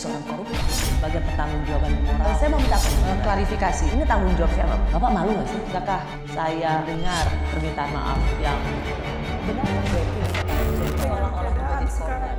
seorang koruptor sebagai pertanggungjawaban moral. Saya mau minta klarifikasi, ini tanggung jawab siapa? Bapak malu nggak sih? Apakah saya dengar permintaan maaf yang benar seolah-olah menjadi korban?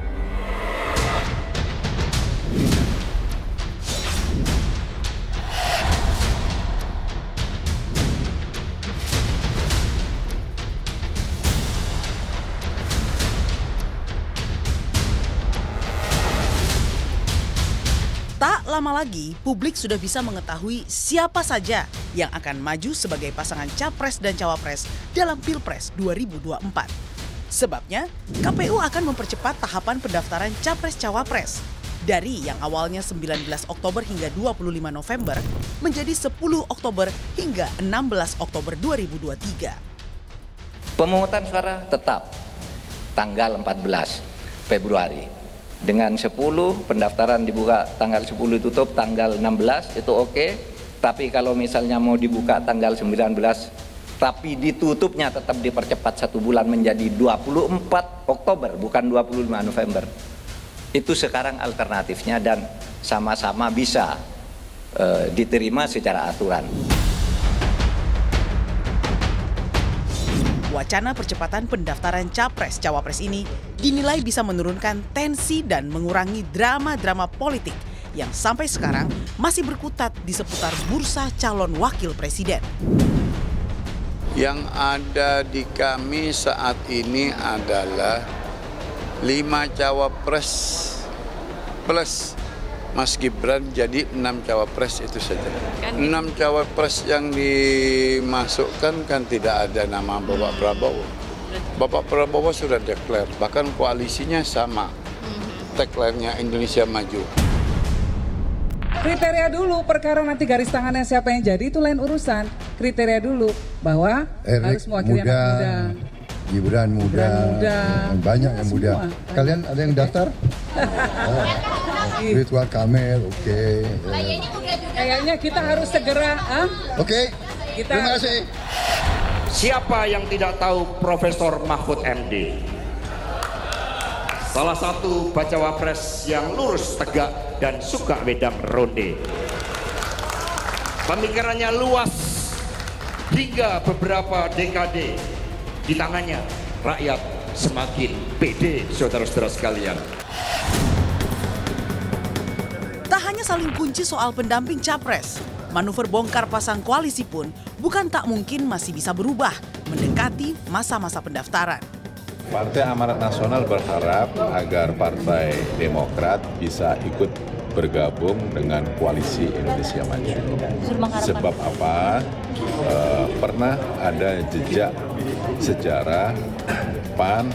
Tak lama lagi, publik sudah bisa mengetahui siapa saja yang akan maju sebagai pasangan Capres dan Cawapres dalam Pilpres 2024. Sebabnya, KPU akan mempercepat tahapan pendaftaran Capres-Cawapres dari yang awalnya 19 Oktober hingga 25 November menjadi 10 Oktober hingga 16 Oktober 2023. Pemungutan suara tetap tanggal 14 Februari. Dengan 10 pendaftaran dibuka tanggal 10 tutup tanggal 16 itu oke. Tapi kalau misalnya mau dibuka tanggal 19 tapi ditutupnya tetap dipercepat 1 bulan menjadi 24 Oktober bukan 25 November. Itu sekarang alternatifnya dan sama-sama bisa diterima secara aturan. Wacana percepatan pendaftaran Capres-Cawapres ini dinilai bisa menurunkan tensi dan mengurangi drama-drama politik yang sampai sekarang masih berkutat di seputar bursa calon wakil presiden. Yang ada di kami saat ini adalah 5 cawapres plus Mas Gibran, jadi 6 cawapres itu saja. 6 cawapres yang dimasukkan kan tidak ada nama Bapak Prabowo. Bapak Prabowo sudah declare, bahkan koalisinya sama. Tagline-nya Indonesia Maju. Kriteria dulu, perkara nanti garis tangannya siapa yang jadi itu lain urusan. Kriteria dulu bahwa harus mewakili anak muda. Gibran muda, banyak yang muda. Kalian ada yang daftar? Ridwan Kamil, oke. Kayaknya kita harus segera. Oke, terima kasih. Siapa yang tidak tahu Profesor Mahfud MD? Salah satu bacawa pres yang lurus, tegak, dan suka wedang ronde. Pemikirannya luas hingga beberapa dekade. Di tangannya rakyat semakin pede, saudara-saudara sekalian. Tak hanya saling kunci soal pendamping Capres, manuver bongkar pasang koalisi pun bukan tak mungkin masih bisa berubah mendekati masa-masa pendaftaran. Partai Amanat Nasional berharap agar Partai Demokrat bisa ikut bergabung dengan koalisi Indonesia Maju. Sebab apa? Pernah ada jejak sejarah PAN,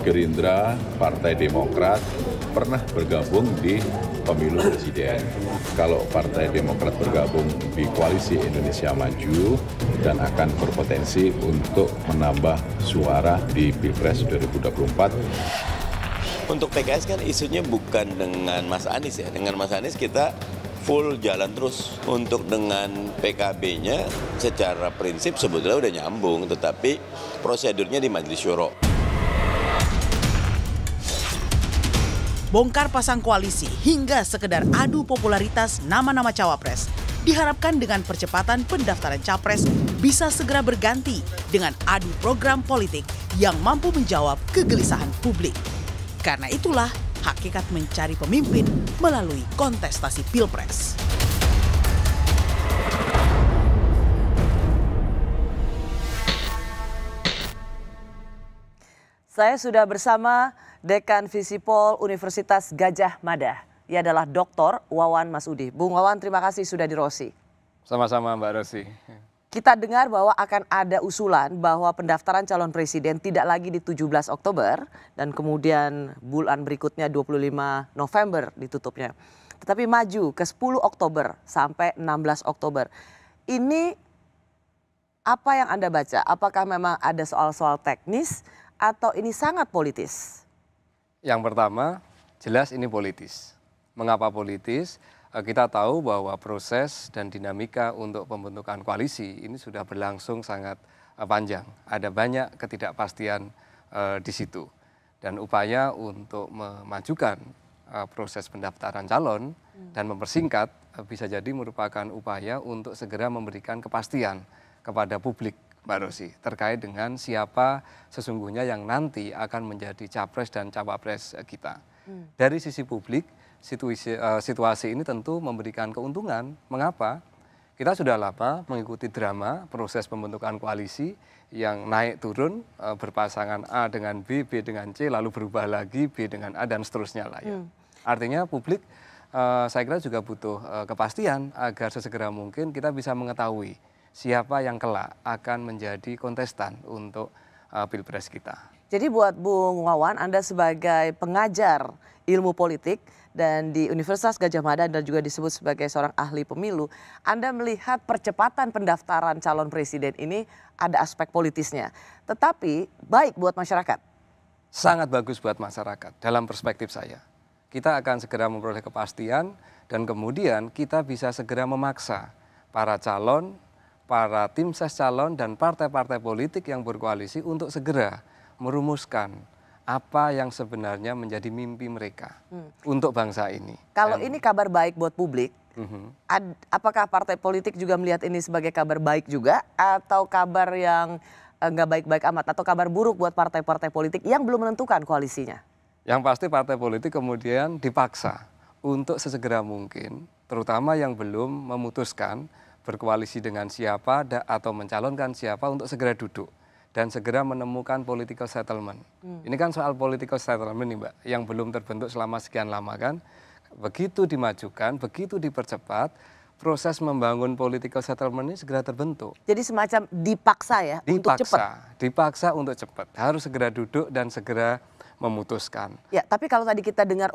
Gerindra, Partai Demokrat pernah bergabung di pemilu presiden. Kalau Partai Demokrat bergabung di koalisi Indonesia Maju dan akan berpotensi untuk menambah suara di Pilpres 2024. Untuk PKS kan isunya bukan dengan Mas Anies ya. Dengan Mas Anies kita full jalan terus. Untuk dengan PKB-nya secara prinsip sebetulnya udah nyambung, tetapi prosedurnya di Majelis Syuro. Bongkar pasang koalisi hingga sekedar adu popularitas nama-nama cawapres diharapkan dengan percepatan pendaftaran capres bisa segera berganti dengan adu program politik yang mampu menjawab kegelisahan publik. Karena itulah hakikat mencari pemimpin melalui kontestasi Pilpres. Saya sudah bersama Dekan Visipol Universitas Gadjah Mada. Ia adalah Dr. Wawan Masudi. Bung Wawan, terima kasih sudah di Rosi. Sama-sama Mbak Rosi. Kita dengar bahwa akan ada usulan bahwa pendaftaran calon presiden tidak lagi di 17 Oktober dan kemudian bulan berikutnya 25 November ditutupnya. Tetapi maju ke 10 Oktober sampai 16 Oktober. Ini apa yang Anda baca? Apakah memang ada soal-soal teknis atau ini sangat politis? Yang pertama, jelas ini politis. Mengapa politis? Kita tahu bahwa proses dan dinamika untuk pembentukan koalisi ini sudah berlangsung sangat panjang. Ada banyak ketidakpastian di situ. Dan upaya untuk memajukan proses pendaftaran calon dan mempersingkat bisa jadi merupakan upaya untuk segera memberikan kepastian kepada publik, Mbak Rosi, terkait dengan siapa sesungguhnya yang nanti akan menjadi capres dan cawapres kita. Dari sisi publik, situasi ini tentu memberikan keuntungan. Mengapa? Kita sudah lama mengikuti drama proses pembentukan koalisi yang naik turun berpasangan A dengan B, B dengan C, lalu berubah lagi B dengan A dan seterusnya lah ya. Artinya publik saya kira juga butuh kepastian agar sesegera mungkin kita bisa mengetahui siapa yang kelak akan menjadi kontestan untuk pilpres kita. Jadi buat Bung Wawan, Anda sebagai pengajar ilmu politik dan di Universitas Gadjah Mada dan juga disebut sebagai seorang ahli pemilu, Anda melihat percepatan pendaftaran calon presiden ini ada aspek politisnya. Tetapi baik buat masyarakat. Sangat bagus buat masyarakat dalam perspektif saya. Kita akan segera memperoleh kepastian dan kemudian kita bisa segera memaksa para calon, para tim ses calon dan partai-partai politik yang berkoalisi untuk segera merumuskan apa yang sebenarnya menjadi mimpi mereka untuk bangsa ini. Kalau ini kabar baik buat publik, apakah partai politik juga melihat ini sebagai kabar baik juga atau kabar yang nggak baik-baik amat atau kabar buruk buat partai-partai politik yang belum menentukan koalisinya? Yang pasti partai politik kemudian dipaksa untuk sesegera mungkin, terutama yang belum memutuskan berkoalisi dengan siapa atau mencalonkan siapa untuk segera duduk dan segera menemukan political settlement. Ini kan soal political settlement nih Mbak, yang belum terbentuk selama sekian lama kan. Begitu dimajukan, begitu dipercepat, proses membangun political settlement ini segera terbentuk. Jadi semacam dipaksa ya untuk cepat? Dipaksa untuk cepat, harus segera duduk dan segera memutuskan. Ya, tapi kalau tadi kita dengar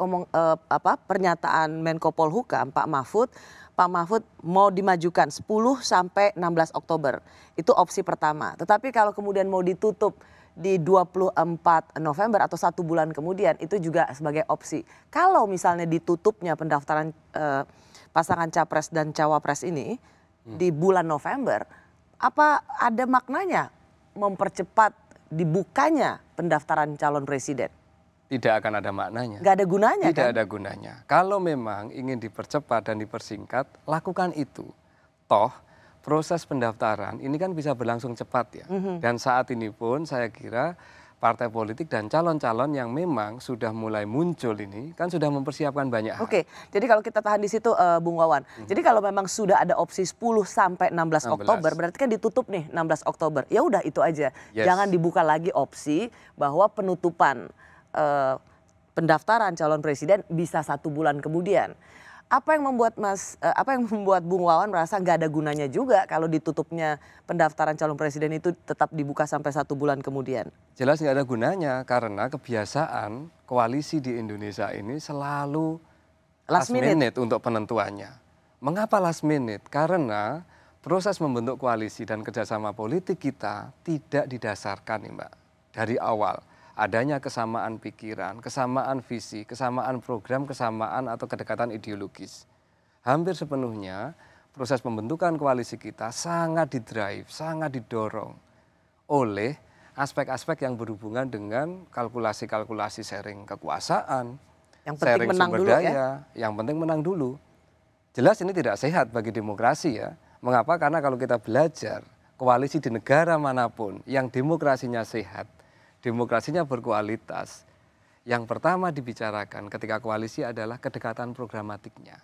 pernyataan Menko Polhukam Pak Mahfud mau dimajukan 10 sampai 16 Oktober. Itu opsi pertama. Tetapi kalau kemudian mau ditutup di 24 November atau 1 bulan kemudian itu juga sebagai opsi. Kalau misalnya ditutupnya pendaftaran pasangan capres dan cawapres ini di bulan November, apa ada maknanya mempercepat dibukanya pendaftaran calon presiden? Tidak akan ada maknanya. Nggak ada gunanya Tidak ada gunanya. Kalau memang ingin dipercepat dan dipersingkat, lakukan itu. Toh proses pendaftaran ini kan bisa berlangsung cepat ya. Dan saat ini pun saya kira partai politik dan calon-calon yang memang sudah mulai muncul ini kan sudah mempersiapkan banyak hal. Oke, jadi kalau kita tahan di situ Bung Wawan. Jadi kalau memang sudah ada opsi 10 sampai 16 Oktober, berarti kan ditutup nih 16 Oktober. Ya udah itu aja. Yes. Jangan dibuka lagi opsi bahwa penutupan pendaftaran calon presiden bisa 1 bulan kemudian. Apa yang membuat Bung Wawan merasa nggak ada gunanya juga kalau ditutupnya pendaftaran calon presiden itu tetap dibuka sampai 1 bulan kemudian? Jelas nggak ada gunanya karena kebiasaan koalisi di Indonesia ini selalu last minute untuk penentuannya. Mengapa last minute? Karena proses membentuk koalisi dan kerjasama politik kita tidak didasarkan nih Mbak dari awal. Adanya kesamaan pikiran, kesamaan visi, kesamaan program, kesamaan atau kedekatan ideologis. Hampir sepenuhnya proses pembentukan koalisi kita sangat didrive, sangat didorong oleh aspek-aspek yang berhubungan dengan kalkulasi-kalkulasi sharing kekuasaan, yang penting sharing menang sumber dulu daya, ya? yang penting menang dulu. Jelas ini tidak sehat bagi demokrasi ya. Mengapa? Karena kalau kita belajar koalisi di negara manapun yang demokrasinya sehat, demokrasinya berkualitas, yang pertama dibicarakan ketika koalisi adalah kedekatan programatiknya.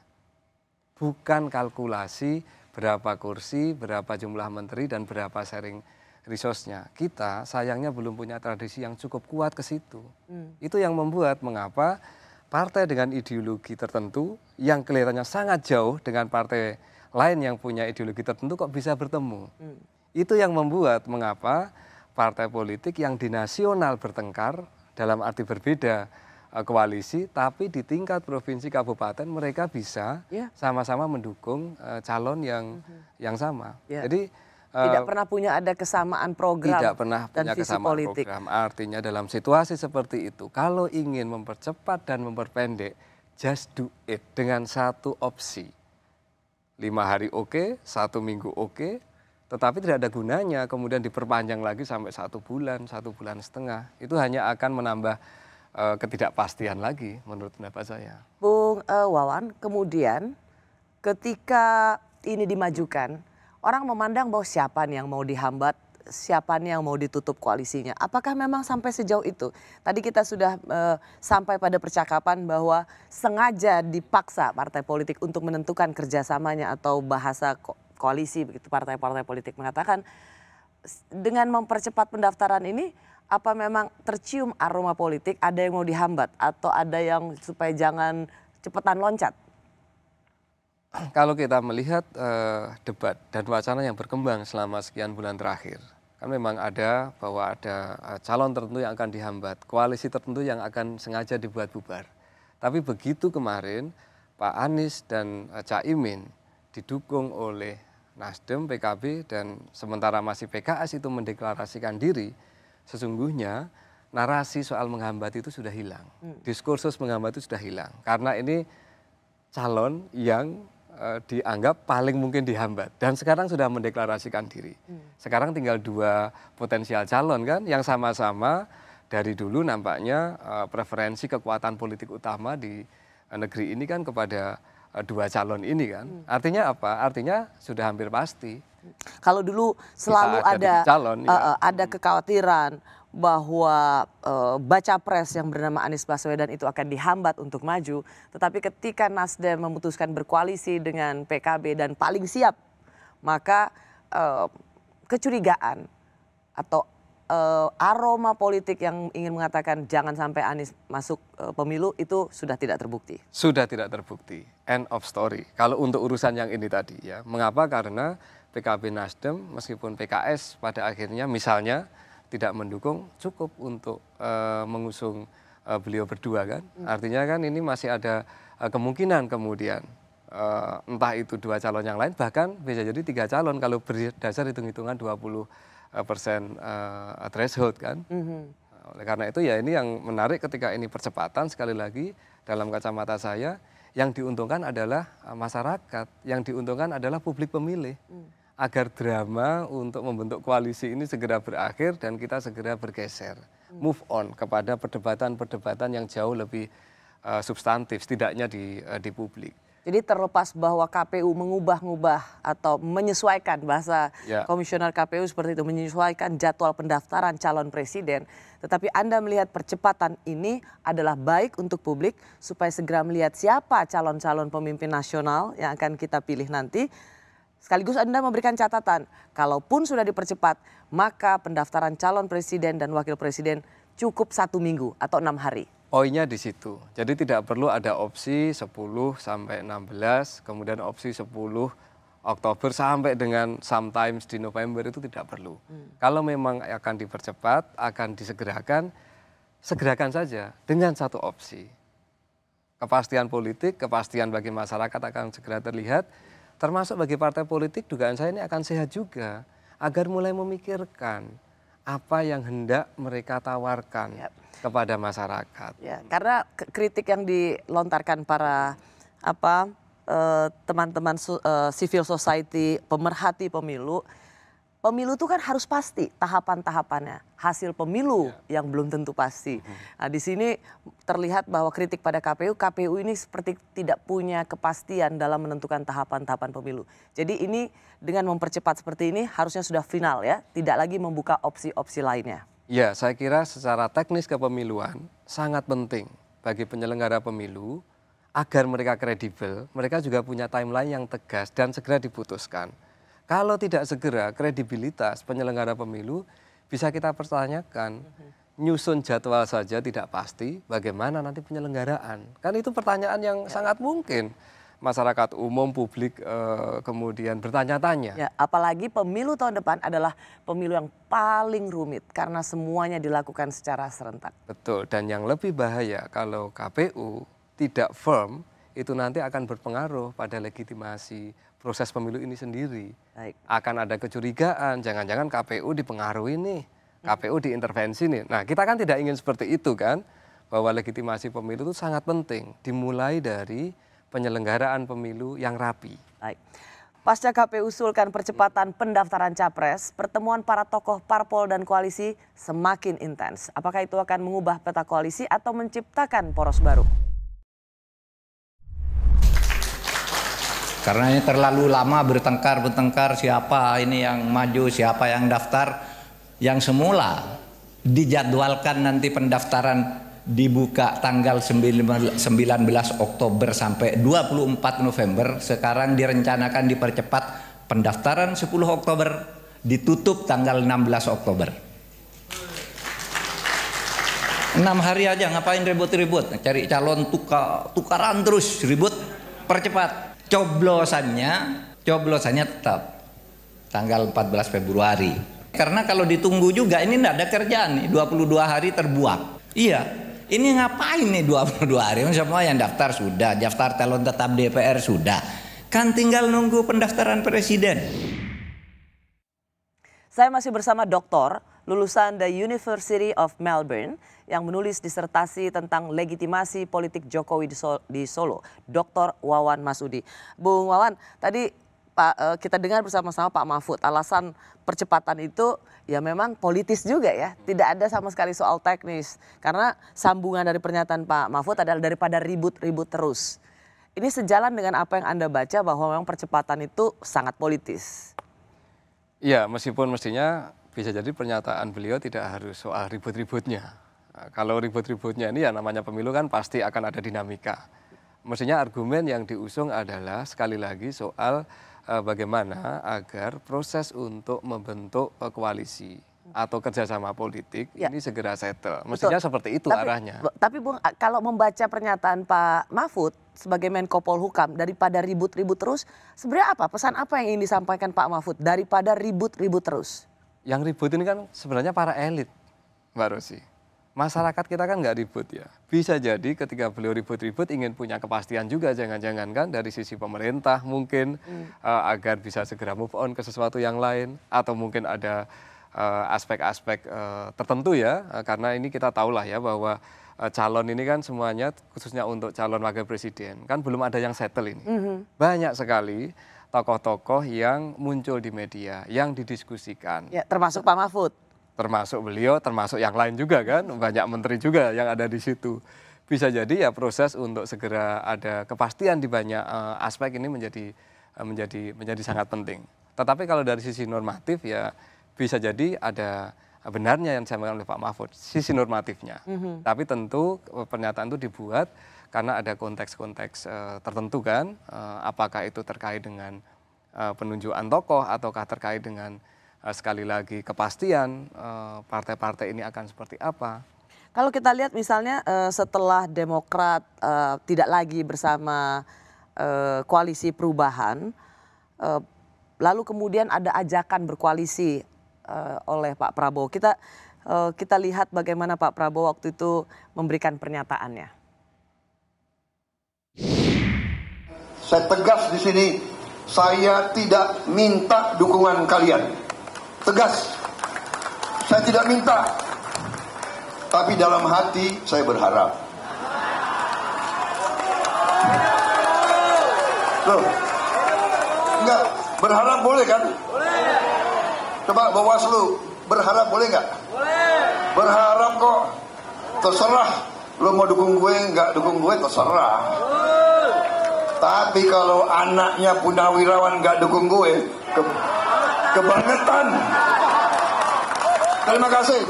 Bukan kalkulasi berapa kursi, berapa jumlah menteri, dan berapa sharing resource-nya. Kita sayangnya belum punya tradisi yang cukup kuat ke situ. Itu yang membuat mengapa partai dengan ideologi tertentu yang kelihatannya sangat jauh dengan partai lain yang punya ideologi tertentu kok bisa bertemu. Itu yang membuat mengapa partai politik yang di nasional bertengkar dalam arti berbeda koalisi, tapi di tingkat provinsi kabupaten mereka bisa sama-sama mendukung calon yang sama. Jadi tidak pernah punya ada kesamaan program tidak pernah dan punya visi kesamaan politik. Program. Artinya dalam situasi seperti itu, kalau ingin mempercepat dan memperpendek, just do it dengan satu opsi. 5 hari oke, 1 minggu oke. Tetapi tidak ada gunanya kemudian diperpanjang lagi sampai 1 bulan, 1,5 bulan. Itu hanya akan menambah ketidakpastian lagi menurut pendapat saya. Bung Wawan, kemudian ketika ini dimajukan, orang memandang bahwa siapa nih yang mau dihambat, siapa nih yang mau ditutup koalisinya. Apakah memang sampai sejauh itu? Tadi kita sudah sampai pada percakapan bahwa sengaja dipaksa partai politik untuk menentukan kerjasamanya atau bahasa koalisi, begitu partai-partai politik mengatakan dengan mempercepat pendaftaran ini, apa memang tercium aroma politik, ada yang mau dihambat atau ada yang supaya jangan cepetan loncat? Kalau kita melihat debat dan wacana yang berkembang selama sekian bulan terakhir, kan memang ada bahwa ada calon tertentu yang akan dihambat, koalisi tertentu yang akan sengaja dibuat bubar. Tapi begitu kemarin Pak Anies dan Caimin didukung oleh Nasdem, PKB, dan sementara masih PKS itu mendeklarasikan diri, sesungguhnya narasi soal menghambat itu sudah hilang. Diskursus menghambat itu sudah hilang. Karena ini calon yang dianggap paling mungkin dihambat. Dan sekarang sudah mendeklarasikan diri. Sekarang tinggal 2 potensial calon kan, yang sama-sama dari dulu nampaknya preferensi kekuatan politik utama di negeri ini kan kepada 2 calon ini kan. Artinya apa? Artinya sudah hampir pasti. Kalau dulu selalu ada calon, ada kekhawatiran bahwa baca pres yang bernama Anies Baswedan itu akan dihambat untuk maju, tetapi ketika Nasdem memutuskan berkoalisi dengan PKB dan paling siap, maka kecurigaan atau aroma politik yang ingin mengatakan jangan sampai Anies masuk pemilu itu sudah tidak terbukti. Sudah tidak terbukti. End of story. Kalau untuk urusan yang ini tadi ya. Mengapa? Karena PKB Nasdem meskipun PKS pada akhirnya misalnya tidak mendukung cukup untuk mengusung beliau berdua kan. Artinya kan ini masih ada kemungkinan kemudian entah itu 2 calon yang lain bahkan bisa jadi 3 calon kalau berdasar hitung-hitungan 20% threshold kan. Oleh karena itu ya ini yang menarik ketika ini percepatan sekali lagi dalam kacamata saya yang diuntungkan adalah masyarakat, yang diuntungkan adalah publik pemilih. Agar drama untuk membentuk koalisi ini segera berakhir dan kita segera bergeser, move on kepada perdebatan-perdebatan yang jauh lebih substantif, setidaknya di publik. Jadi terlepas bahwa KPU mengubah-ubah atau menyesuaikan bahasa komisioner KPU seperti itu, menyesuaikan jadwal pendaftaran calon presiden, tetapi Anda melihat percepatan ini adalah baik untuk publik supaya segera melihat siapa calon-calon pemimpin nasional yang akan kita pilih nanti. Sekaligus Anda memberikan catatan, kalaupun sudah dipercepat, maka pendaftaran calon presiden dan wakil presiden cukup 1 minggu atau 6 hari. Poinnya di situ. Jadi tidak perlu ada opsi 10 sampai 16, kemudian opsi 10 Oktober sampai dengan sometimes di November itu tidak perlu. Kalau memang akan dipercepat, akan disegerakan, segerakan saja dengan 1 opsi. Kepastian politik, kepastian bagi masyarakat akan segera terlihat. Termasuk bagi partai politik dugaan saya ini akan sehat juga agar mulai memikirkan apa yang hendak mereka tawarkan kepada masyarakat. Ya, karena kritik yang dilontarkan para teman-teman civil society, pemerhati pemilu, pemilu itu kan harus pasti tahapan-tahapannya. Hasil pemilu yang belum tentu pasti. Nah, di sini terlihat bahwa kritik pada KPU ini seperti tidak punya kepastian dalam menentukan tahapan-tahapan pemilu. Jadi ini dengan mempercepat seperti ini harusnya sudah final ya, tidak lagi membuka opsi-opsi lainnya. Ya, saya kira secara teknis kepemiluan sangat penting bagi penyelenggara pemilu agar mereka kredibel, mereka juga punya timeline yang tegas dan segera diputuskan. Kalau tidak segera, kredibilitas penyelenggara pemilu bisa kita pertanyakan. Nyusun jadwal saja tidak pasti, bagaimana nanti penyelenggaraan? Kan itu pertanyaan yang sangat mungkin. Masyarakat umum, publik kemudian bertanya-tanya. Ya, apalagi pemilu tahun depan adalah pemilu yang paling rumit karena semuanya dilakukan secara serentak. Betul, dan yang lebih bahaya kalau KPU tidak firm, itu nanti akan berpengaruh pada legitimasi proses pemilu ini sendiri. Baik. Akan ada kecurigaan, jangan-jangan KPU dipengaruhi nih, KPU diintervensi nih. Nah, kita kan tidak ingin seperti itu kan, bahwa legitimasi pemilu itu sangat penting, dimulai dari penyelenggaraan pemilu yang rapi. Baik. Pasca KPU usulkan percepatan pendaftaran capres, pertemuan para tokoh parpol dan koalisi semakin intens. Apakah itu akan mengubah peta koalisi atau menciptakan poros baru? Karena ini terlalu lama bertengkar siapa ini yang maju, siapa yang daftar. Yang semula dijadwalkan nanti pendaftaran dibuka tanggal 19 Oktober sampai 24 November. Sekarang direncanakan dipercepat pendaftaran 10 Oktober, ditutup tanggal 16 Oktober. 6 hari aja ngapain ribut-ribut, cari calon tukaran terus ribut, percepat. Coblosannya tetap tanggal 14 Februari. Karena kalau ditunggu juga ini tidak ada kerjaan nih, 22 hari terbuang. Iya, ini ngapain nih 22 hari? Semua yang daftar sudah, daftar calon tetap DPR sudah. Kan tinggal nunggu pendaftaran presiden. Saya masih bersama doktor lulusan The University of Melbourne yang menulis disertasi tentang legitimasi politik Jokowi di Solo, Dr. Wawan Masudi. Bung Wawan, tadi kita dengar bersama-sama Pak Mahfud, alasan percepatan itu ya memang politis juga ya, tidak ada sama sekali soal teknis. Karena sambungan dari pernyataan Pak Mahfud adalah daripada ribut-ribut terus. Ini sejalan dengan apa yang Anda baca bahwa memang percepatan itu sangat politis. Iya, meskipun mestinya bisa jadi pernyataan beliau tidak harus soal ribut-ributnya. Kalau ribut-ributnya ini ya namanya pemilu kan pasti akan ada dinamika. Mestinya argumen yang diusung adalah sekali lagi soal bagaimana agar proses untuk membentuk koalisi atau kerjasama politik ini segera settle. Mestinya seperti itu arahnya. Tapi Bung, kalau membaca pernyataan Pak Mahfud sebagai Menko Polhukam, daripada ribut-ribut terus, sebenarnya apa? Pesan apa yang ingin disampaikan Pak Mahfud daripada ribut-ribut terus? Yang ribut ini kan sebenarnya para elit, Mbak Rosi. Masyarakat kita kan nggak ribut ya. Bisa jadi ketika beliau ribut-ribut ingin punya kepastian juga jangan-jangan kan dari sisi pemerintah mungkin agar bisa segera move on ke sesuatu yang lain. Atau mungkin ada aspek-aspek tertentu ya. Karena ini kita tahulah ya bahwa calon ini kan semuanya khususnya untuk calon wakil presiden kan belum ada yang settle ini. Banyak sekali tokoh-tokoh yang muncul di media, yang didiskusikan. Ya, termasuk Pak Mahfud. Termasuk beliau, termasuk yang lain juga kan, banyak menteri juga yang ada di situ. Bisa jadi ya proses untuk segera ada kepastian di banyak aspek ini menjadi sangat penting. Tetapi kalau dari sisi normatif ya bisa jadi ada benarnya yang disampaikan oleh Pak Mahfud, sisi normatifnya. Tapi tentu pernyataan itu dibuat karena ada konteks-konteks tertentu kan, apakah itu terkait dengan penunjukan tokoh ataukah terkait dengan sekali lagi kepastian partai-partai ini akan seperti apa. Kalau kita lihat misalnya setelah Demokrat tidak lagi bersama koalisi perubahan, lalu kemudian ada ajakan berkoalisi oleh Pak Prabowo. Kita lihat bagaimana Pak Prabowo waktu itu memberikan pernyataannya. Saya tegas di sini, saya tidak minta dukungan kalian. Tegas, saya tidak minta, tapi dalam hati saya berharap. Loh, enggak, berharap boleh kan? Boleh. Coba Bawaslu, berharap boleh nggak? Boleh. Berharap kok, terserah. Lo mau dukung gue, nggak dukung gue, terserah. Tapi kalau anaknya Purnawirawan nggak dukung gue, kebangetan. Terima kasih.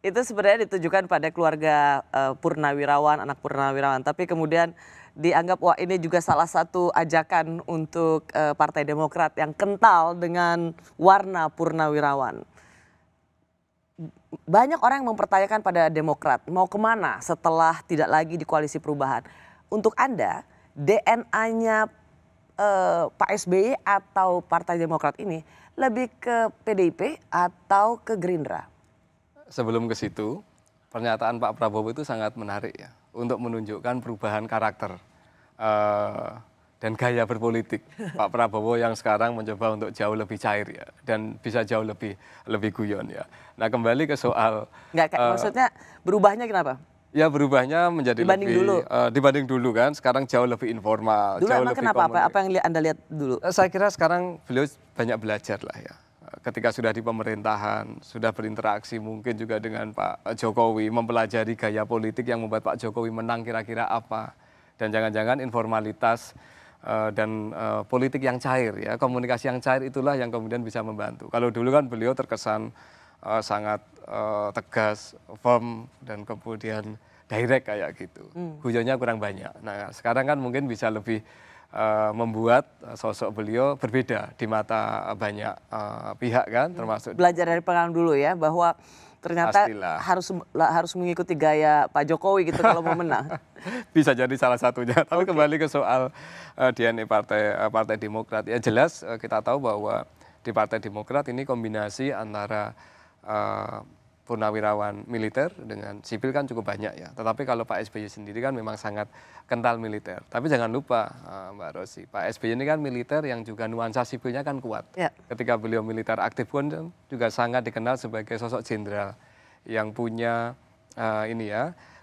Itu sebenarnya ditujukan pada keluarga Purnawirawan, anak Purnawirawan. Tapi kemudian dianggap wah ini juga salah satu ajakan untuk Partai Demokrat yang kental dengan warna Purnawirawan. Banyak orang yang mempertanyakan pada Demokrat mau kemana setelah tidak lagi di koalisi perubahan. Untuk Anda, DNA-nya Pak SBY atau Partai Demokrat ini lebih ke PDIP atau ke Gerindra? Sebelum ke situ, pernyataan Pak Prabowo itu sangat menarik ya untuk menunjukkan perubahan karakter dan gaya berpolitik Pak Prabowo yang sekarang mencoba untuk jauh lebih cair ya dan bisa jauh lebih guyon ya. Nah kembali ke soal maksudnya berubahnya kenapa? Ya berubahnya menjadi dibanding dulu kan, sekarang jauh lebih informal. Dulu jauh emang lebih kenapa? Apa yang Anda lihat dulu? Saya kira sekarang beliau banyak belajar lah ya. Ketika sudah di pemerintahan, sudah berinteraksi mungkin juga dengan Pak Jokowi, mempelajari gaya politik yang membuat Pak Jokowi menang kira-kira apa. Dan jangan-jangan informalitas dan politik yang cair ya, komunikasi yang cair itulah yang kemudian bisa membantu. Kalau dulu kan beliau terkesan sangat tegas, firm, dan kemudian direct kayak gitu. Guyonnya kurang banyak. Nah sekarang kan mungkin bisa lebih membuat sosok beliau berbeda di mata banyak pihak kan, termasuk belajar dari pengalaman dulu ya, bahwa ternyata harus mengikuti gaya Pak Jokowi gitu kalau mau menang. Bisa jadi salah satunya. Tapi kembali ke soal DNA Partai Demokrat, ya jelas kita tahu bahwa di Partai Demokrat ini kombinasi antara purnawirawan militer dengan sipil kan cukup banyak ya. Tetapi kalau Pak SBY sendiri kan memang sangat kental militer. Tapi jangan lupa Mbak Rosi, Pak SBY ini kan militer yang juga nuansa sipilnya kan kuat. Ya. Ketika beliau militer aktif pun juga sangat dikenal sebagai sosok jenderal yang punya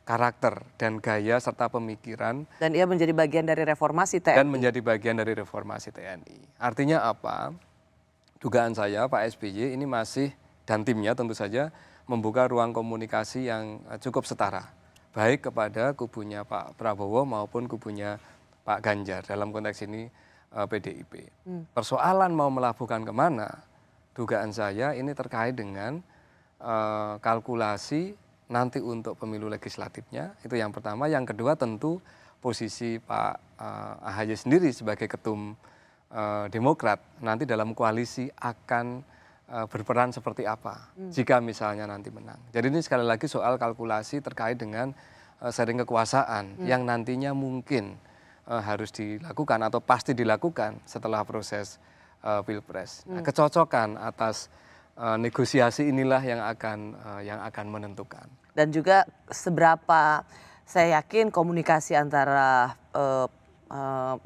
karakter dan gaya serta pemikiran. Dan ia menjadi bagian dari reformasi TNI. Dan menjadi bagian dari reformasi TNI. Artinya apa? Dugaan saya Pak SBY ini masih dan timnya tentu saja membuka ruang komunikasi yang cukup setara, baik kepada kubunya Pak Prabowo maupun kubunya Pak Ganjar, dalam konteks ini PDIP. Persoalan mau melabuhkan kemana, dugaan saya ini terkait dengan kalkulasi nanti untuk pemilu legislatifnya, itu yang pertama. Yang kedua tentu posisi Pak AHY sendiri sebagai ketum Demokrat nanti dalam koalisi akan berperan seperti apa jika misalnya nanti menang. Jadi ini sekali lagi soal kalkulasi terkait dengan sharing kekuasaan yang nantinya mungkin harus dilakukan atau pasti dilakukan setelah proses Pilpres. Nah, kecocokan atas negosiasi inilah yang akan menentukan. Dan juga seberapa saya yakin komunikasi antara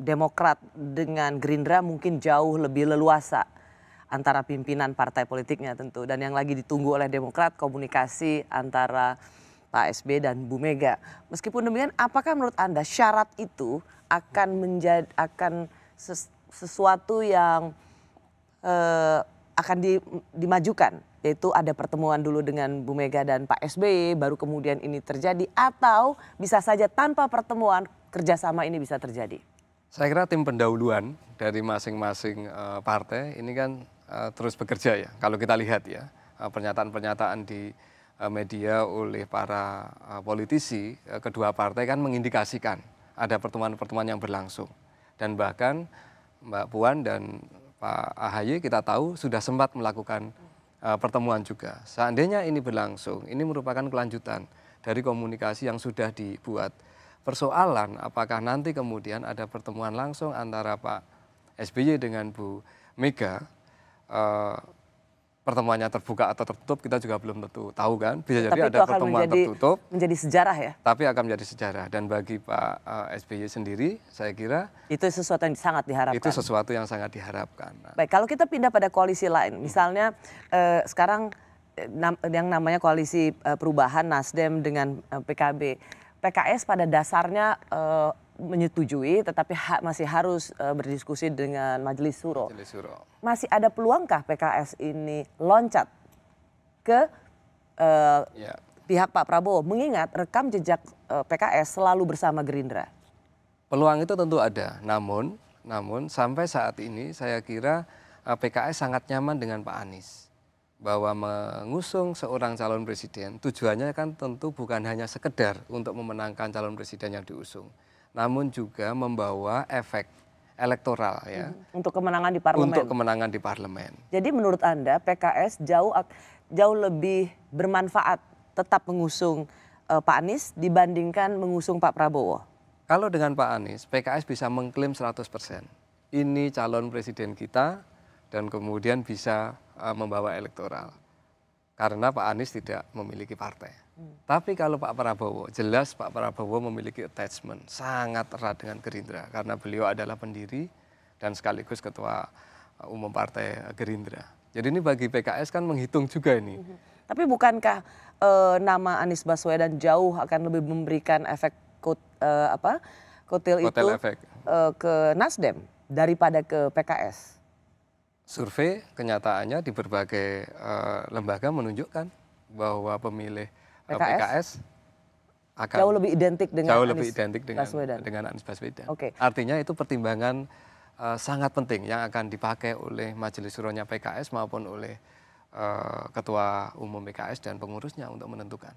Demokrat dengan Gerindra mungkin jauh lebih leluasa antara pimpinan partai politiknya tentu. Dan yang lagi ditunggu oleh Demokrat komunikasi antara Pak SBY dan Bu Mega. Meskipun demikian, apakah menurut Anda syarat itu akan sesuatu yang akan dimajukan? Yaitu ada pertemuan dulu dengan Bu Mega dan Pak SBY, baru kemudian ini terjadi. Atau bisa saja tanpa pertemuan kerjasama ini bisa terjadi? Saya kira tim pendahuluan dari masing-masing partai ini kan terus bekerja ya. Kalau kita lihat ya, pernyataan-pernyataan di media oleh para politisi, kedua partai kan mengindikasikan ada pertemuan-pertemuan yang berlangsung. Dan bahkan Mbak Puan dan Pak AHY kita tahu sudah sempat melakukan pertemuan juga. Seandainya ini berlangsung, ini merupakan kelanjutan dari komunikasi yang sudah dibuat. Persoalan apakah nanti kemudian ada pertemuan langsung antara Pak SBY dengan Bu Mega, pertemuannya terbuka atau tertutup kita juga belum tentu tahu kan. Bisa jadi ada pertemuan tertutup. Menjadi sejarah ya? Tapi akan menjadi sejarah. Dan bagi Pak SBY sendiri saya kira itu sesuatu yang sangat diharapkan. Itu sesuatu yang sangat diharapkan. Baik, kalau kita pindah pada koalisi lain, misalnya sekarang yang namanya koalisi perubahan Nasdem dengan PKB. PKS pada dasarnya menyetujui, tetapi masih harus berdiskusi dengan Majelis Syuro. Masih ada peluangkah PKS ini loncat ke pihak Pak Prabowo, mengingat rekam jejak PKS selalu bersama Gerindra? Peluang itu tentu ada, namun sampai saat ini saya kira PKS sangat nyaman dengan Pak Anies. Bahwa mengusung seorang calon presiden tujuannya kan tentu bukan hanya sekedar untuk memenangkan calon presiden yang diusung, namun juga membawa efek elektoral ya. Untuk kemenangan di parlemen. Untuk kemenangan di parlemen. Jadi menurut Anda PKS jauh lebih bermanfaat tetap mengusung Pak Anies dibandingkan mengusung Pak Prabowo? Kalau dengan Pak Anies, PKS bisa mengklaim 100%. Ini calon presiden kita dan kemudian bisa membawa elektoral. Karena Pak Anies tidak memiliki partai. Tapi kalau Pak Prabowo, jelas Pak Prabowo memiliki attachment sangat erat dengan Gerindra. Karena beliau adalah pendiri dan sekaligus ketua umum partai Gerindra. Jadi ini bagi PKS kan menghitung juga ini. Tapi bukankah nama Anies Baswedan jauh akan lebih memberikan efek kotel itu ke Nasdem daripada ke PKS? Survei kenyataannya di berbagai lembaga menunjukkan bahwa pemilih PKS akan jauh lebih identik dengan Anies Baswedan. Artinya itu pertimbangan sangat penting yang akan dipakai oleh Majelis Syuronya PKS maupun oleh Ketua Umum PKS dan pengurusnya untuk menentukan.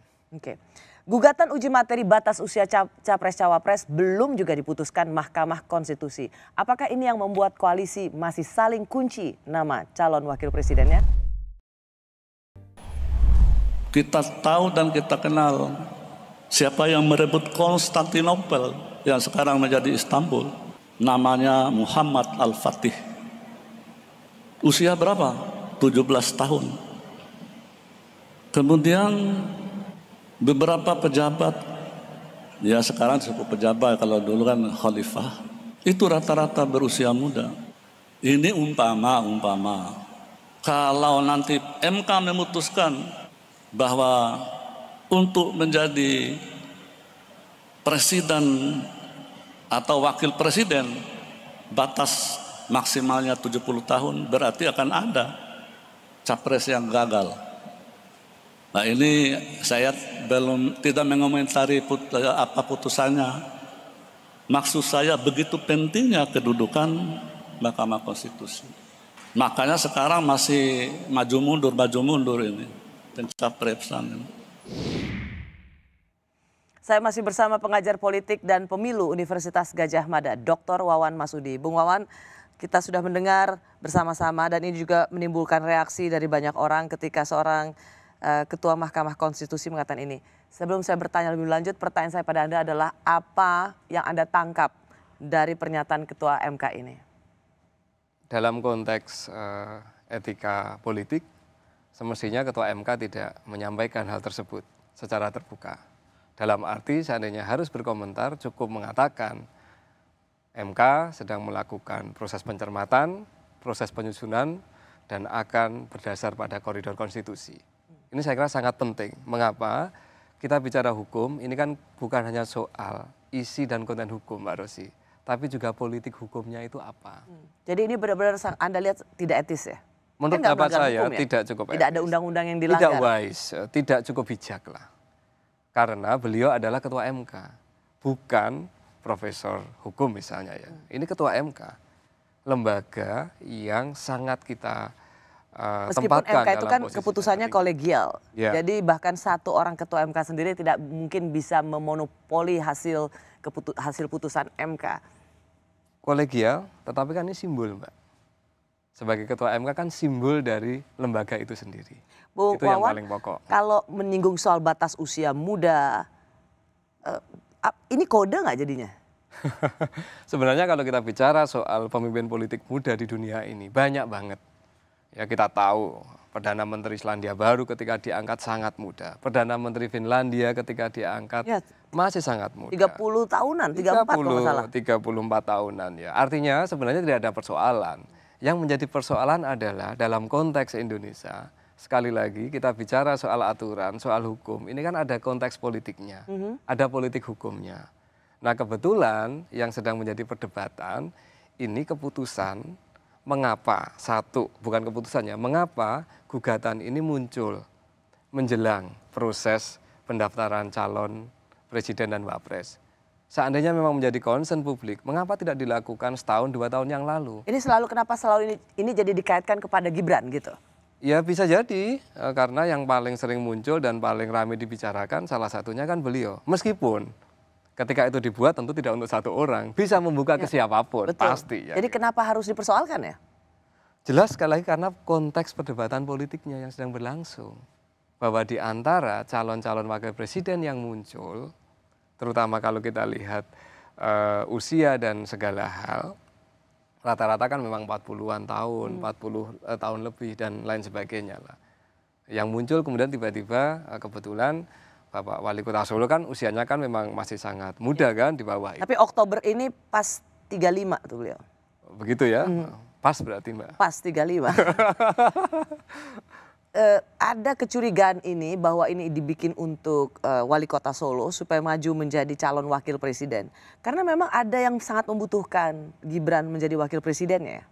Gugatan uji materi batas usia Capres-Cawapres belum juga diputuskan Mahkamah Konstitusi. Apakah ini yang membuat koalisi masih saling kunci nama calon wakil presidennya? Kita tahu dan kita kenal siapa yang merebut Konstantinopel yang sekarang menjadi Istanbul. Namanya Muhammad Al-Fatih. Usia berapa? 17 tahun. Kemudian beberapa pejabat, ya sekarang disebut pejabat, kalau dulu kan khalifah, itu rata-rata berusia muda. Ini umpama. Kalau nanti MK memutuskan bahwa untuk menjadi presiden atau wakil presiden batas maksimalnya 70 tahun, berarti akan ada capres yang gagal. Nah ini saya tidak mengomentari apa putusannya. Maksud saya begitu pentingnya kedudukan Mahkamah Konstitusi. Makanya sekarang masih maju mundur ini pencapresan ini. Saya masih bersama pengajar politik dan pemilu Universitas Gadjah Mada, Dr. Wawan Masudi. Bung Wawan, kita sudah mendengar bersama-sama dan ini juga menimbulkan reaksi dari banyak orang ketika seorang Ketua Mahkamah Konstitusi mengatakan ini. Sebelum saya bertanya lebih lanjut, pertanyaan saya pada Anda adalah apa yang Anda tangkap dari pernyataan Ketua MK ini? Dalam konteks etika politik, semestinya Ketua MK tidak menyampaikan hal tersebut secara terbuka. Dalam arti seandainya harus berkomentar, cukup mengatakan MK sedang melakukan proses pencermatan, proses penyusunan, dan akan berdasar pada koridor konstitusi. Ini saya kira sangat penting. Mengapa? Kita bicara hukum, ini kan bukan hanya soal isi dan konten hukum, Mbak Rosi, tapi juga politik hukumnya itu apa. Jadi ini benar-benar Anda lihat tidak etis ya? Menurut pendapat saya tidak cukup etis. Tidak ada undang-undang yang dilanggar. Tidak wise, tidak cukup bijak lah. Karena beliau adalah Ketua MK, bukan profesor hukum misalnya ya. Ini Ketua MK, lembaga yang sangat kita meskipun MK itu kan keputusannya kolegial, jadi bahkan satu orang Ketua MK sendiri tidak mungkin bisa memonopoli hasil putusan MK. Kolegial, tetapi kan ini simbol, Mbak. Sebagai Ketua MK kan simbol dari lembaga itu sendiri. Bu itu Wawan, yang paling pokok. Kalau menyinggung soal batas usia muda, ini kode nggak jadinya? Sebenarnya kalau kita bicara soal pemimpin politik muda di dunia ini, banyak banget. Ya kita tahu Perdana Menteri Selandia Baru ketika diangkat sangat muda. Perdana Menteri Finlandia ketika diangkat masih sangat muda. 30 tahunan, 34 kalau salah. 34 tahunan ya. Artinya sebenarnya tidak ada persoalan. Yang menjadi persoalan adalah dalam konteks Indonesia, sekali lagi kita bicara soal aturan, soal hukum, ini kan ada konteks politiknya, ada politik hukumnya. Nah kebetulan yang sedang menjadi perdebatan, ini keputusan mengapa, bukan keputusannya, mengapa gugatan ini muncul menjelang proses pendaftaran calon presiden dan wapres. Seandainya memang menjadi concern publik, mengapa tidak dilakukan setahun, 2 tahun yang lalu? Ini kenapa selalu ini jadi dikaitkan kepada Gibran gitu? Ya bisa jadi, karena yang paling sering muncul dan paling ramai dibicarakan salah satunya kan beliau. Meskipun ketika itu dibuat tentu tidak untuk satu orang, bisa membuka ke siapapun, pasti. Ya. Jadi kenapa harus dipersoalkan ya? Jelas sekali lagi karena konteks perdebatan politiknya yang sedang berlangsung. Bahwa di antara calon-calon wakil presiden yang muncul, terutama kalau kita lihat usia dan segala hal, rata-rata kan memang 40-an tahun, 40 tahun lebih dan lain sebagainya lah. Yang muncul kemudian tiba-tiba kebetulan Bapak Wali Kota Solo kan usianya kan memang masih sangat muda kan di bawah itu. Tapi Oktober ini pas 35 tuh beliau. Begitu ya? Pas berarti Mbak? Pas 35. ada kecurigaan ini bahwa ini dibikin untuk wali kota Solo supaya maju menjadi calon wakil presiden. Karena memang ada yang sangat membutuhkan Gibran menjadi wakil presidennya ya?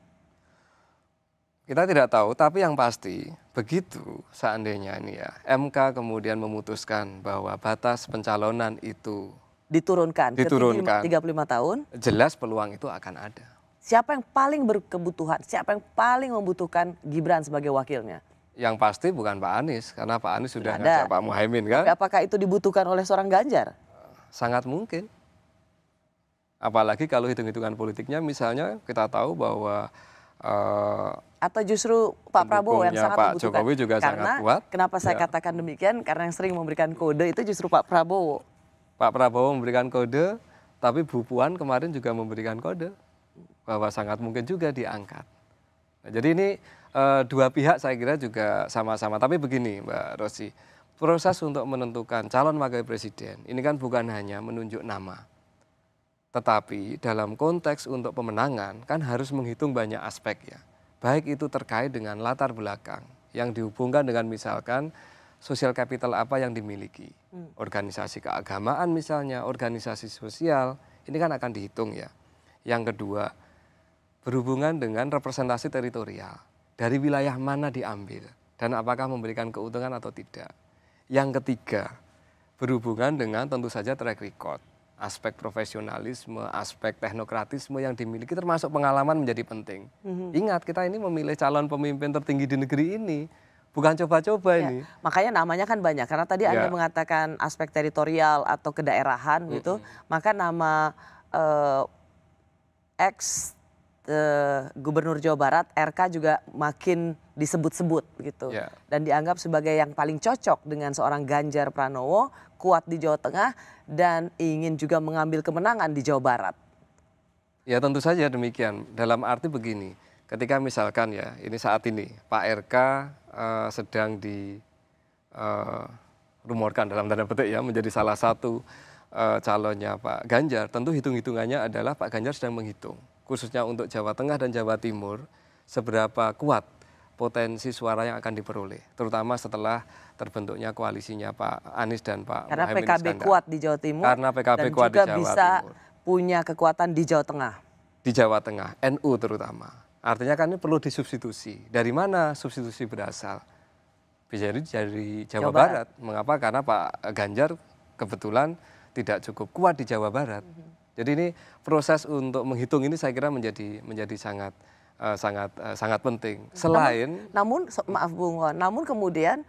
Kita tidak tahu, tapi yang pasti begitu seandainya ini ya, MK kemudian memutuskan bahwa batas pencalonan itu diturunkan ke 35 tahun, jelas peluang itu akan ada. Siapa yang paling berkebutuhan, siapa yang paling membutuhkan Gibran sebagai wakilnya? Yang pasti bukan Pak Anies, karena Pak Anies sudah ngajak Pak Muhaimin kan. Tapi apakah itu dibutuhkan oleh seorang Ganjar? Sangat mungkin. Apalagi kalau hitung-hitungan politiknya misalnya kita tahu bahwa atau justru Pak Prabowo yang sangat Pak membutuhkan. Jokowi juga karena, sangat kuat. Kenapa saya katakan demikian? Karena yang sering memberikan kode itu justru Pak Prabowo. Pak Prabowo memberikan kode, tapi Bu Puan kemarin juga memberikan kode bahwa sangat mungkin juga diangkat. Nah, jadi ini dua pihak saya kira juga sama-sama. Tapi begini Mbak Rosi, proses untuk menentukan calon wakil presiden ini kan bukan hanya menunjuk nama. Tetapi dalam konteks untuk pemenangan kan harus menghitung banyak aspek ya. Baik itu terkait dengan latar belakang yang dihubungkan dengan misalkan sosial capital apa yang dimiliki. Organisasi keagamaan misalnya, organisasi sosial, ini kan akan dihitung ya. Yang kedua, berhubungan dengan representasi teritorial. Dari wilayah mana diambil dan apakah memberikan keuntungan atau tidak. Yang ketiga, berhubungan dengan tentu saja track record, aspek profesionalisme, aspek teknokratisme yang dimiliki termasuk pengalaman menjadi penting. Ingat kita ini memilih calon pemimpin tertinggi di negeri ini, bukan coba-coba ini. Makanya namanya kan banyak karena tadi Anda mengatakan aspek teritorial atau kedaerahan gitu, maka nama Gubernur Jawa Barat RK juga makin disebut-sebut gitu dan dianggap sebagai yang paling cocok dengan seorang Ganjar Pranowo, kuat di Jawa Tengah dan ingin juga mengambil kemenangan di Jawa Barat. Ya tentu saja demikian. Dalam arti begini, ketika misalkan ya ini saat ini Pak RK sedang dirumorkan dalam tanda petik ya menjadi salah satu calonnya Pak Ganjar, tentu hitung-hitungannya adalah Pak Ganjar sedang menghitung khususnya untuk Jawa Tengah dan Jawa Timur, seberapa kuat potensi suara yang akan diperoleh, terutama setelah terbentuknya koalisinya Pak Anies dan Pak Karena Muhaimin PKB Iskandar. kuat di Jawa Timur, Karena PKB dan kuat juga di Jawa bisa Timur. Punya kekuatan di Jawa Tengah. Di Jawa Tengah, NU terutama. Artinya kan ini perlu disubstitusi. Dari mana substitusi berasal? Bisa dari Jawa Barat. Mengapa? Karena Pak Ganjar kebetulan tidak cukup kuat di Jawa Barat. Jadi ini proses untuk menghitung ini saya kira menjadi sangat penting. Selain maaf Bung Wan, namun kemudian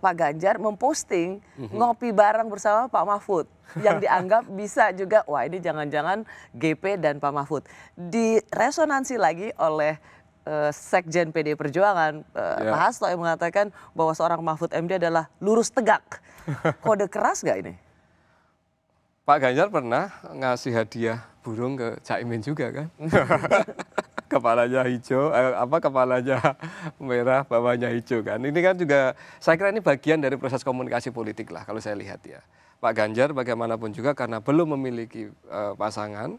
Pak Ganjar memposting ngopi bareng bersama Pak Mahfud yang dianggap bisa juga wah ini jangan-jangan GP dan Pak Mahfud. Diresonansi lagi oleh Sekjen PD Perjuangan Pak Hasto yang mengatakan bahwa seorang Mahfud MD adalah lurus tegak. Kode keras gak ini? Pak Ganjar pernah ngasih hadiah burung ke Caimin juga kan. Kepalanya hijau, kepalanya merah, bawahnya hijau kan. Ini kan juga, saya kira ini bagian dari proses komunikasi politik lah kalau saya lihat ya. Pak Ganjar bagaimanapun juga karena belum memiliki pasangan,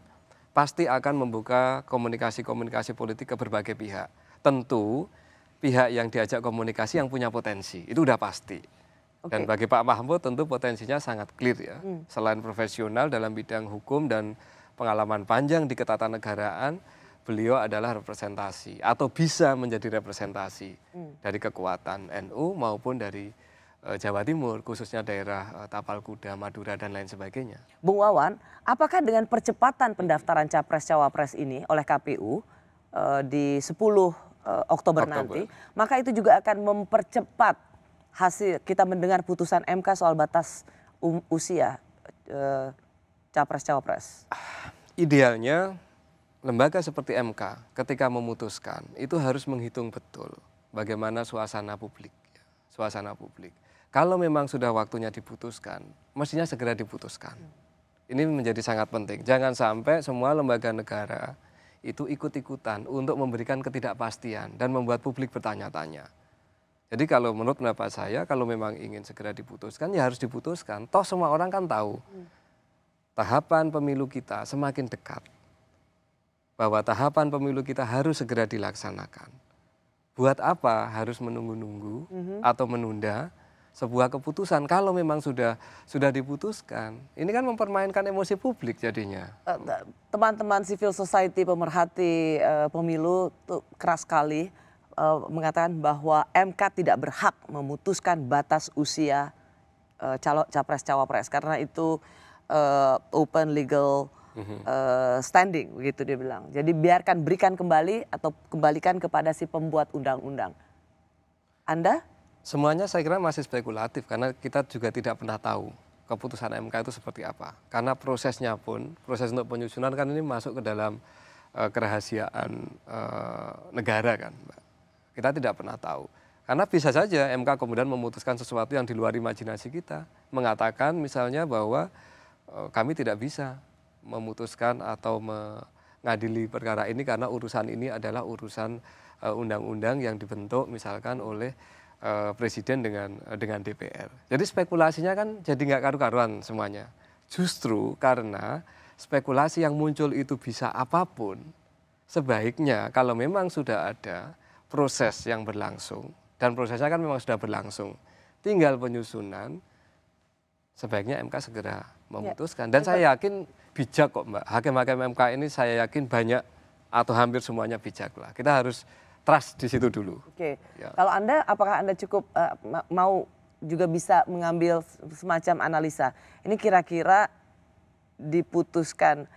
pasti akan membuka komunikasi-komunikasi politik ke berbagai pihak. Tentu pihak yang diajak komunikasi yang punya potensi, itu udah pasti. Dan bagi Pak Mahfud tentu potensinya sangat clear ya. Selain profesional dalam bidang hukum dan pengalaman panjang di ketatanegaraan, beliau adalah representasi atau bisa menjadi representasi dari kekuatan NU maupun dari Jawa Timur, khususnya daerah Tapal Kuda, Madura dan lain sebagainya. Bung Wawan, apakah dengan percepatan pendaftaran Capres-Cawapres ini oleh KPU di 10 Oktober nanti, maka itu juga akan mempercepat hasil kita mendengar putusan MK soal batas usia Capres-Cawapres? Idealnya lembaga seperti MK ketika memutuskan itu harus menghitung betul bagaimana suasana publik. Kalau memang sudah waktunya diputuskan, mestinya segera diputuskan. Ini menjadi sangat penting. Jangan sampai semua lembaga negara itu ikut-ikutan untuk memberikan ketidakpastian dan membuat publik bertanya-tanya. Jadi kalau menurut pendapat saya, kalau memang ingin segera diputuskan, ya harus diputuskan. Toh semua orang kan tahu, tahapan pemilu kita semakin dekat. Bahwa tahapan pemilu kita harus segera dilaksanakan. buat apa harus menunggu-nunggu atau menunda sebuah keputusan kalau memang sudah diputuskan. Ini kan mempermainkan emosi publik jadinya. Teman-teman civil society pemerhati pemilu tuh keras sekali mengatakan bahwa MK tidak berhak memutuskan batas usia capres-cawapres karena itu open legal standing, begitu dia bilang. Jadi berikan kembali atau kembalikan kepada si pembuat undang-undang. Anda? Semuanya saya kira masih spekulatif karena kita juga tidak pernah tahu keputusan MK itu seperti apa. Karena prosesnya pun, proses untuk penyusunan kan ini masuk ke dalam kerahasiaan negara kan, Mbak. Kita tidak pernah tahu. Karena bisa saja MK kemudian memutuskan sesuatu yang di luar imajinasi kita. Mengatakan misalnya bahwa kami tidak bisa memutuskan atau mengadili perkara ini karena urusan ini adalah urusan undang-undang yang dibentuk misalkan oleh Presiden dengan DPR. Jadi spekulasinya kan jadi nggak karu-karuan semuanya. Justru karena spekulasi yang muncul itu bisa apapun, sebaiknya kalau memang sudah ada proses yang berlangsung, dan prosesnya kan memang sudah berlangsung, tinggal penyusunan, sebaiknya MK segera memutuskan. Dan saya yakin bijak kok Mbak, hakim-hakim MK ini saya yakin banyak atau hampir semuanya bijak lah. Kita harus trust di situ dulu. Oke. Ya. Kalau Anda, apakah Anda cukup mau juga bisa mengambil semacam analisa? Ini kira-kira diputuskan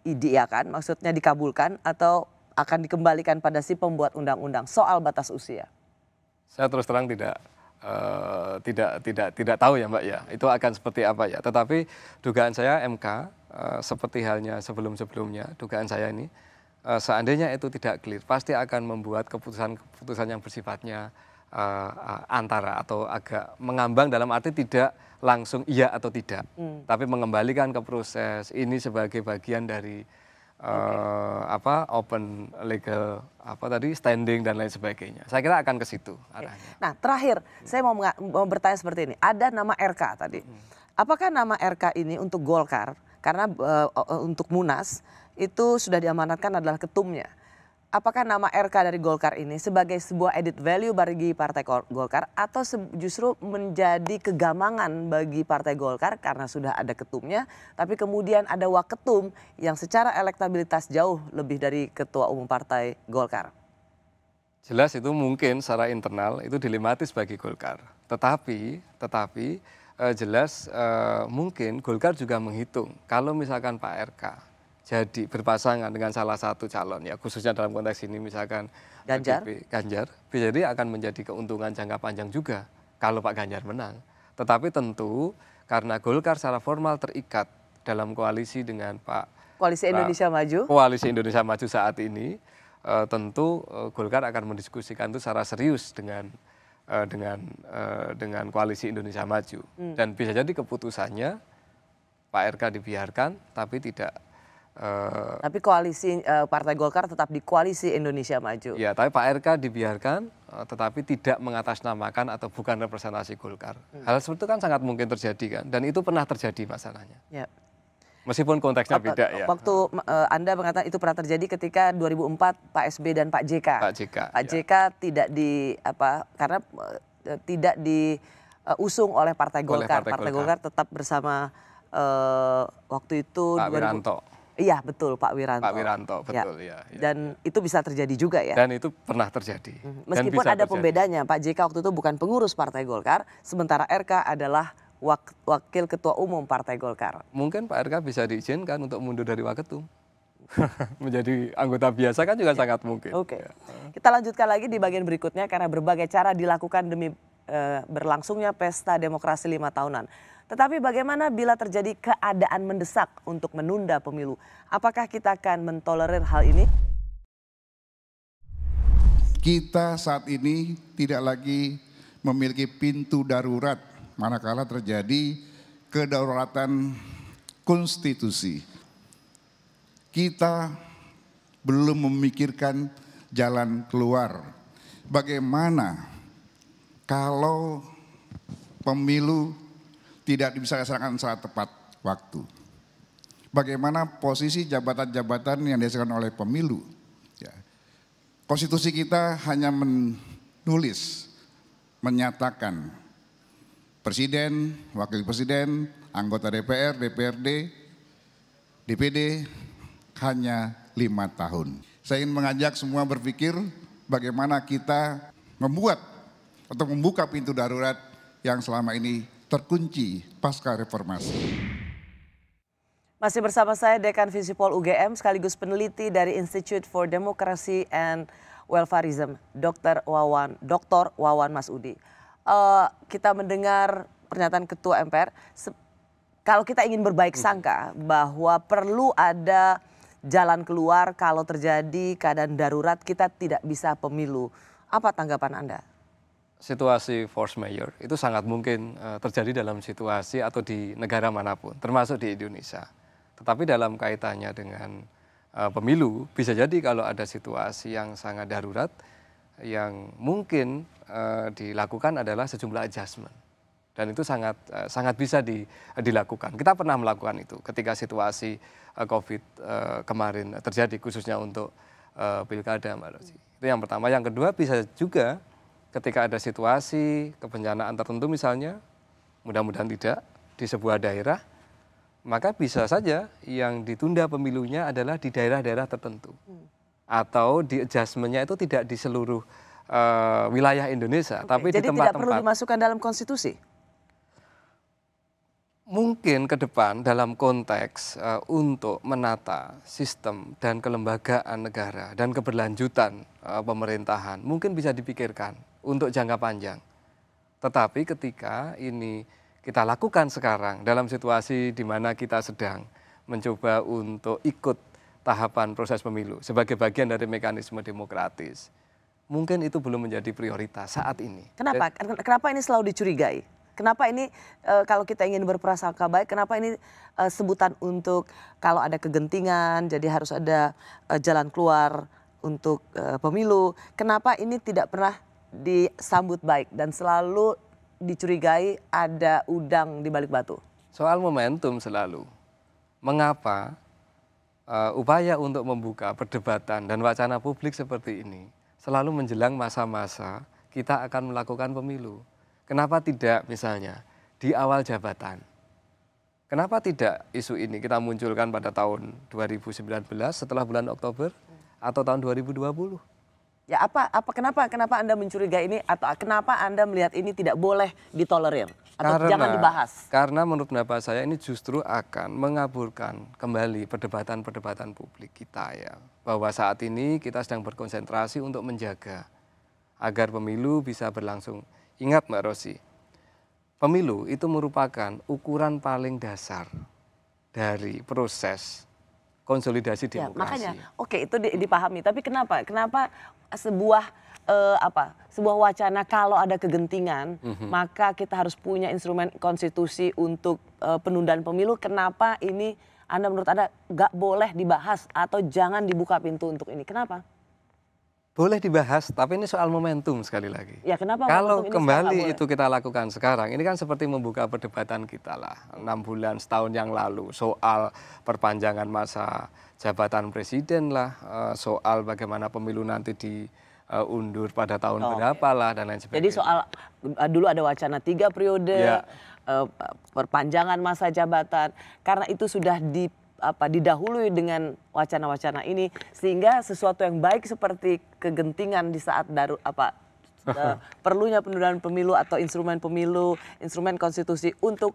ideakan, maksudnya dikabulkan atau akan dikembalikan pada si pembuat undang-undang soal batas usia? Saya terus terang tidak tahu ya Mbak ya. Itu akan seperti apa ya. Tetapi dugaan saya MK seperti halnya sebelum-sebelumnya, dugaan saya ini. Seandainya itu tidak clear, pasti akan membuat keputusan yang bersifatnya antara atau agak mengambang dalam arti tidak langsung iya atau tidak, tapi mengembalikan ke proses ini sebagai bagian dari open legal standing dan lain sebagainya. Saya kira akan ke situ arahnya. Nah terakhir saya mau bertanya seperti ini, ada nama RK tadi, apakah nama RK ini untuk Golkar karena untuk Munas itu sudah diamanatkan adalah ketumnya. Apakah nama RK dari Golkar ini sebagai sebuah added value bagi Partai Golkar atau justru menjadi kegamangan bagi Partai Golkar karena sudah ada ketumnya, tapi kemudian ada waketum yang secara elektabilitas jauh lebih dari ketua umum Partai Golkar? Jelas itu mungkin secara internal itu dilematis bagi Golkar. Tetapi jelas mungkin Golkar juga menghitung kalau misalkan Pak RK jadi berpasangan dengan salah satu calon ya, khususnya dalam konteks ini misalkan Ganjar, bisa jadi akan menjadi keuntungan jangka panjang juga kalau Pak Ganjar menang. Tetapi tentu karena Golkar secara formal terikat dalam koalisi dengan Koalisi Indonesia Maju. Koalisi Indonesia Maju saat ini tentu Golkar akan mendiskusikan itu secara serius dengan Koalisi Indonesia Maju. Dan bisa jadi keputusannya Pak RK dibiarkan tapi tidak tapi koalisi Partai Golkar tetap di Koalisi Indonesia Maju. Ya, tapi Pak RK dibiarkan tetapi tidak mengatasnamakan atau bukan representasi Golkar. Hal seperti itu kan sangat mungkin terjadi kan, dan itu pernah terjadi masalahnya. Ya. Meskipun konteksnya beda ya. Waktu Anda mengatakan itu pernah terjadi ketika 2004 Pak SB dan Pak JK. Pak JK tidak karena tidak diusung oleh Partai Golkar. Partai Golkar tetap bersama waktu itu Pak Wiranto. Iya betul Pak Wiranto. Pak Wiranto betul ya. Dan itu bisa terjadi juga ya. Dan itu pernah terjadi. Meskipun ada pembedanya, Pak JK waktu itu bukan pengurus Partai Golkar, sementara RK adalah wakil ketua umum Partai Golkar. Mungkin Pak RK bisa diizinkan untuk mundur dari waketum. Menjadi anggota biasa kan juga sangat mungkin. Oke. Kita lanjutkan lagi di bagian berikutnya karena berbagai cara dilakukan demi berlangsungnya pesta demokrasi 5 tahunan. Tetapi bagaimana bila terjadi keadaan mendesak untuk menunda pemilu? Apakah kita akan mentolerir hal ini? Kita saat ini tidak lagi memiliki pintu darurat manakala terjadi kedaulatan konstitusi. Kita belum memikirkan jalan keluar. Bagaimana kalau pemilu tidak bisa dilaksanakan saat tepat waktu? Bagaimana posisi jabatan-jabatan yang dihasilkan oleh pemilu? Ya. konstitusi kita hanya menulis, menyatakan presiden, wakil presiden, anggota DPR, DPRD, DPD hanya 5 tahun. Saya ingin mengajak semua berpikir bagaimana kita membuat atau membuka pintu darurat yang selama ini terkunci pasca reformasi. Masih bersama saya Dekan Visipol UGM sekaligus peneliti dari Institute for Democracy and Welfareism, Dr. Wawan Masudi. Kita mendengar pernyataan Ketua MPR, kalau kita ingin berbaik sangka bahwa perlu ada jalan keluar kalau terjadi keadaan darurat, kita tidak bisa pemilu. Apa tanggapan Anda? Situasi force majeure itu sangat mungkin terjadi dalam situasi atau di negara manapun, termasuk di Indonesia. Tetapi dalam kaitannya dengan pemilu, bisa jadi kalau ada situasi yang sangat darurat, yang mungkin dilakukan adalah sejumlah adjustment. Dan itu sangat bisa dilakukan. Kita pernah melakukan itu ketika situasi COVID kemarin terjadi, khususnya untuk pilkada, Mbak Rosi. Itu yang pertama. Yang kedua, bisa juga ketika ada situasi kebencanaan tertentu misalnya, mudah-mudahan tidak, di sebuah daerah, maka bisa saja yang ditunda pemilunya adalah di daerah-daerah tertentu. Atau di adjustment-nya itu tidak di seluruh wilayah Indonesia, tapi di tempat-tempat. Jadi tidak perlu dimasukkan dalam konstitusi? Mungkin ke depan dalam konteks untuk menata sistem dan kelembagaan negara dan keberlanjutan pemerintahan mungkin bisa dipikirkan untuk jangka panjang. Tetapi ketika ini kita lakukan sekarang dalam situasi di mana kita sedang mencoba untuk ikut tahapan proses pemilu sebagai bagian dari mekanisme demokratis, mungkin itu belum menjadi prioritas saat ini. Kenapa? Kenapa ini selalu dicurigai? Kenapa ini kalau kita ingin berprasangka baik, kenapa ini sebutan untuk kalau ada kegentingan, jadi harus ada jalan keluar untuk pemilu. Kenapa ini tidak pernah disambut baik dan selalu dicurigai ada udang di balik batu? Soal momentum selalu. Mengapa upaya untuk membuka perdebatan dan wacana publik seperti ini selalu menjelang masa-masa kita akan melakukan pemilu? Kenapa tidak misalnya di awal jabatan? Kenapa tidak isu ini kita munculkan pada tahun 2019 setelah bulan Oktober atau tahun 2020? Ya kenapa Anda mencurigai ini atau kenapa Anda melihat ini tidak boleh ditolerir atau jangan dibahas? Karena menurut pendapat saya ini justru akan mengaburkan kembali perdebatan-perdebatan publik kita ya. Bahwa saat ini kita sedang berkonsentrasi untuk menjaga agar pemilu bisa berlangsung. Ingat Mbak Rosi, pemilu itu merupakan ukuran paling dasar dari proses konsolidasi demokrasi. Makanya, oke itu dipahami. Tapi kenapa sebuah sebuah wacana kalau ada kegentingan, maka kita harus punya instrumen konstitusi untuk penundaan pemilu. Kenapa ini menurut Anda nggak boleh dibahas atau jangan dibuka pintu untuk ini? Kenapa? Boleh dibahas, tapi ini soal momentum sekali lagi. Ya, kenapa kalau kembali itu kita lakukan sekarang, ini kan seperti membuka perdebatan kita lah 6 bulan, setahun yang lalu soal perpanjangan masa jabatan presiden lah, soal bagaimana pemilu nanti diundur pada tahun berapa lah dan lain sebagainya. Jadi soal dulu ada wacana 3 periode, perpanjangan masa jabatan, karena itu sudah didahului dengan wacana-wacana ini sehingga sesuatu yang baik seperti kegentingan di saat perlunya penundaan pemilu atau instrumen pemilu, instrumen konstitusi untuk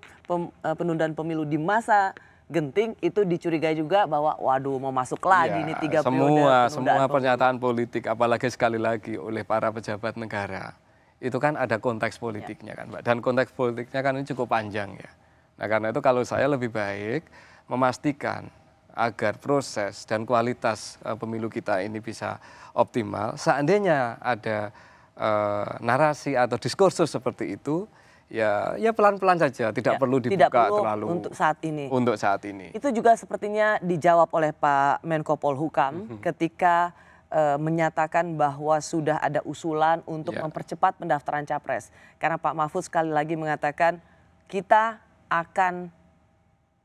penundaan pemilu di masa genting itu dicurigai juga bahwa waduh mau masuk lagi nih 3 periode. Semua pernyataan politik apalagi sekali lagi oleh para pejabat negara itu kan ada konteks politiknya kan Mbak, dan konteks politiknya kan ini cukup panjang ya. Nah karena itu kalau saya lebih baik memastikan agar proses dan kualitas pemilu kita ini bisa optimal. Seandainya ada narasi atau diskursus seperti itu, ya pelan-pelan saja, tidak perlu dibuka terlalu untuk saat ini. Untuk saat ini. Itu juga sepertinya dijawab oleh Pak Menko Polhukam ketika menyatakan bahwa sudah ada usulan untuk mempercepat pendaftaran capres. Karena Pak Mahfud sekali lagi mengatakan kita akan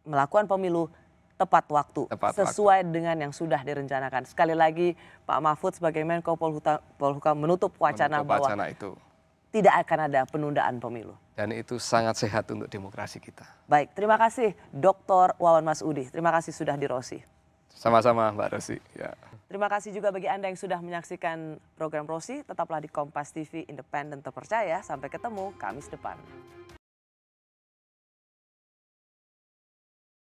melakukan pemilu tepat waktu, Tepat sesuai dengan yang sudah direncanakan. Sekali lagi Pak Mahfud sebagai Menko Polhukam menutup wacana bahwa itu tidak akan ada penundaan pemilu. Dan itu sangat sehat untuk demokrasi kita. Baik, terima kasih Dr. Wawan Masudi. Terima kasih sudah di Rosi. Sama-sama Mbak Rosi. Ya. Terima kasih juga bagi Anda yang sudah menyaksikan program Rosi. Tetaplah di Kompas TV, independen terpercaya. Sampai ketemu Kamis depan.